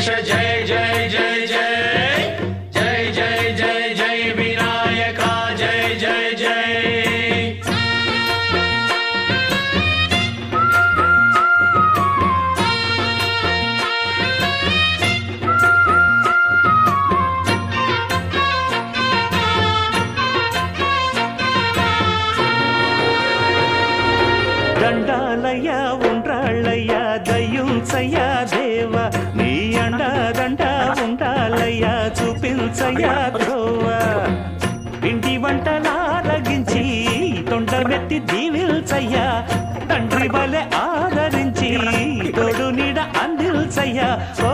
गणेश जय जय जय जय जय जय जय जय विनायका जय जय जय దండాలయ్యా ఉండ్రాళ్ళయ్యా దయ్యుంచయ్యా దేవ నీ అండా దండ ఉండాలయ్యా చూపించయ్యా త్రోవ పిండి వంటలారగించి తొండమెత్తి దీవిల్చయ్యా తండ్రి వలె ఆదరించి తోడు నీడ అందిల్చయ్యా ఓ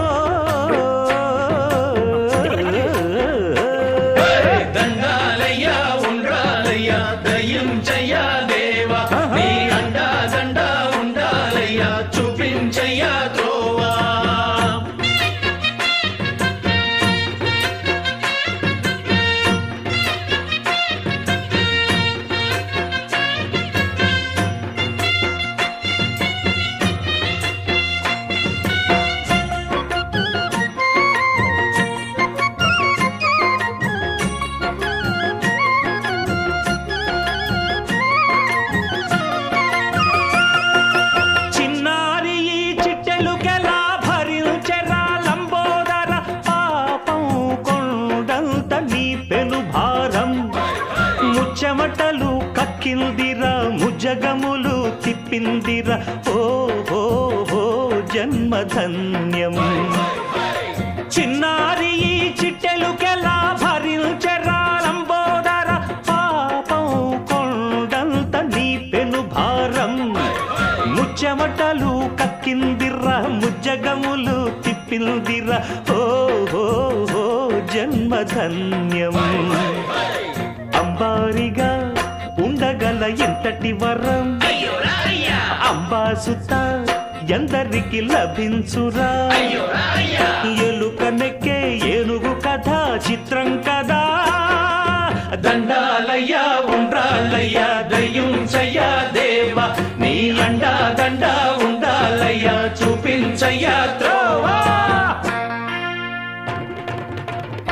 దండాలయ్యా ఉండ్రాలయ్యా దయ్యుంచయ్యా దేవా నీ అండా దండ ఉండాలయ్యా చూపించయ్యా త్రోవా చిన్నారి ఈ చిట్టెలుకెలా భరించెరా లంబోదర పాపం కొండంత నీ పెను భారం ముచ్చమటలు కక్కిందిరా ముజగములు తిప్పిందిరా ఓ ఓ ఓ జన్మధన్యం చిన్నారి ఈ చిట్టెలుకెలా భరించెరా లంబోదర పాపం కొండంత నీ పెను భారం ముచ్చమటలు కక్కిందిరా ముజ్జగములు తిప్పిందిరా ఓ ఓ ఓ జన్మధన్యం అంబారిగా ఉండగల ఇంతటి వరం అంబాసుత ఎందరికి లభించురా ఎలుక నెక్కే ఏనుగు కథ చిత్రం కదా దండాలయ్యా ఉండ్రాలయ్యా దయ్యుంచయ్యా దేవ నీ అండా దండ ఉండాలయ్యా చూపించయ్యా